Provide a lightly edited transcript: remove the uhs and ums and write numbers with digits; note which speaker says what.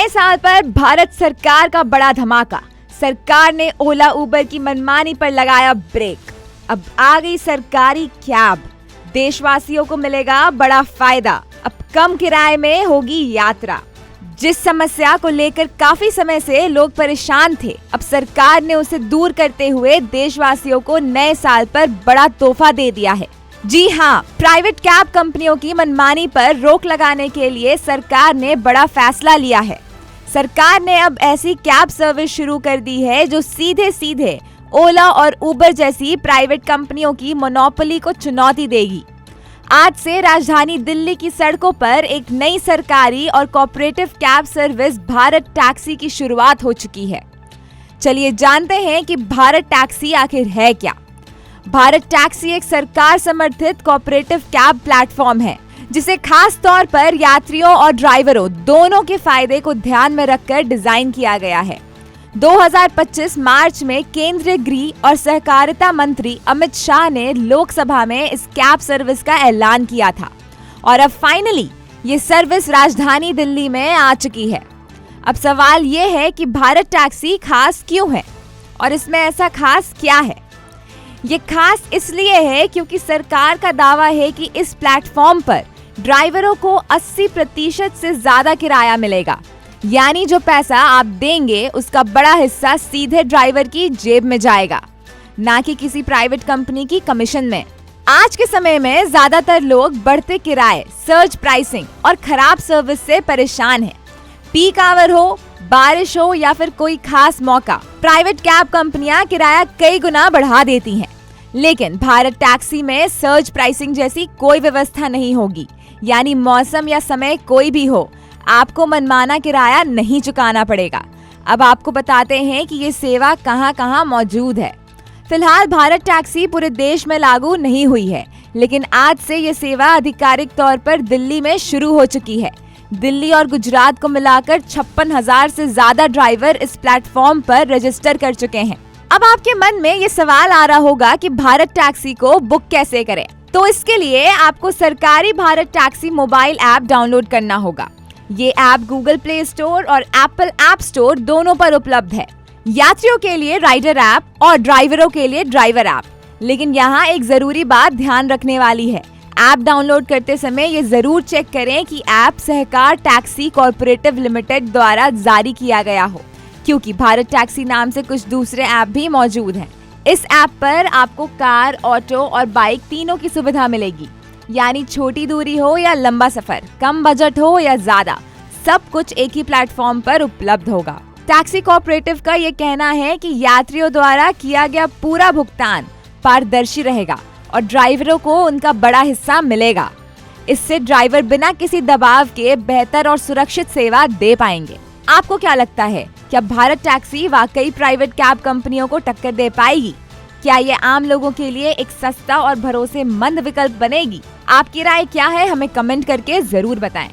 Speaker 1: नए साल पर भारत सरकार का बड़ा धमाका। सरकार ने ओला उबर की मनमानी पर लगाया ब्रेक। अब आ गई सरकारी कैब। देशवासियों को मिलेगा बड़ा फायदा। अब कम किराए में होगी यात्रा। जिस समस्या को लेकर काफी समय से लोग परेशान थे, अब सरकार ने उसे दूर करते हुए देशवासियों को नए साल पर बड़ा तोहफा दे दिया है। जी हाँ, प्राइवेट कैब कंपनियों की मनमानी पर रोक लगाने के लिए सरकार ने बड़ा फैसला लिया है। सरकार ने अब ऐसी कैब सर्विस शुरू कर दी है जो सीधे सीधे ओला और उबर जैसी प्राइवेट कंपनियों की मोनोपोली को चुनौती देगी। आज से राजधानी दिल्ली की सड़कों पर एक नई सरकारी और cooperative cab service Bharat taxi की शुरुआत हो चुकी है। चलिए जानते हैं कि भारत टैक्सी आखिर है क्या। भारत टैक्सी एक सरकार समर्थित कोऑपरेटिव कैब प्लेटफॉर्म है, जिसे खास तौर पर यात्रियों और ड्राइवरों दोनों के फायदे को ध्यान में रखकर डिजाइन किया गया है। 2025 मार्च में केंद्रीय गृह और सहकारिता मंत्री अमित शाह ने लोकसभा में इस कैब सर्विस का ऐलान किया था और अब फाइनली ये सर्विस राजधानी दिल्ली में आ चुकी है। अब सवाल ये है कि भारत टैक्सी खास क्यों है और इसमें ऐसा खास क्या है। ये खास इसलिए है क्योंकि सरकार का दावा है कि इस प्लेटफॉर्म पर ड्राइवरों को 80% से ज्यादा किराया मिलेगा, यानी जो पैसा आप देंगे उसका बड़ा हिस्सा सीधे ड्राइवर की जेब में जाएगा, ना कि किसी प्राइवेट कंपनी की कमीशन में। आज के समय में ज्यादातर लोग बढ़ते किराए, सर्ज प्राइसिंग और खराब सर्विस से परेशान हैं। पीक आवर हो, बारिश हो या फिर कोई खास मौका, प्राइवेट कैब कंपनियां किराया कई गुना बढ़ा देती हैं। लेकिन भारत टैक्सी में सर्ज प्राइसिंग जैसी कोई व्यवस्था नहीं होगी, यानी मौसम या समय कोई भी हो, आपको मनमाना किराया नहीं चुकाना पड़ेगा। अब आपको बताते हैं कि ये सेवा कहां-कहां मौजूद है। फिलहाल भारत टैक्सी पूरे देश में लागू नहीं हुई है, लेकिन आज से ये सेवा आधिकारिक तौर पर दिल्ली में शुरू हो चुकी है। दिल्ली और गुजरात को मिलाकर 56,000 से ज्यादा ड्राइवर इस प्लेटफॉर्म पर रजिस्टर कर चुके हैं। अब आपके मन में ये सवाल आ रहा होगा कि भारत टैक्सी को बुक कैसे करें, तो इसके लिए आपको सरकारी Bharat taxi mobile app download करना होगा। ये ऐप गूगल प्ले स्टोर और एप्पल ऐप स्टोर दोनों पर उपलब्ध है। यात्रियों के लिए राइडर ऐप और ड्राइवरों के लिए ड्राइवर ऐप। लेकिन यहाँ एक जरूरी बात ध्यान रखने वाली है। ऐप डाउनलोड करते समय ये जरूर चेक करें कि ऐप सहकार टैक्सी कॉर्पोरेटिव लिमिटेड द्वारा जारी किया गया हो, क्योंकि भारत टैक्सी नाम से कुछ दूसरे ऐप भी मौजूद हैं। इस ऐप पर आपको कार, ऑटो और बाइक तीनों की सुविधा मिलेगी, यानी छोटी दूरी हो या लंबा सफर, कम बजट हो या ज्यादा, सब कुछ एक ही प्लेटफॉर्म पर उपलब्ध होगा। टैक्सी कॉर्पोरेटिव का ये कहना है कि यात्रियों द्वारा किया गया पूरा भुगतान पारदर्शी रहेगा और ड्राइवरों को उनका बड़ा हिस्सा मिलेगा। इससे ड्राइवर बिना किसी दबाव के बेहतर और सुरक्षित सेवा दे पाएंगे। आपको क्या लगता है, क्या भारत टैक्सी वाकई प्राइवेट कैब कंपनियों को टक्कर दे पाएगी? क्या ये आम लोगों के लिए एक सस्ता और भरोसेमंद विकल्प बनेगी? आपकी राय क्या है, हमें कमेंट करके जरूर बताएं।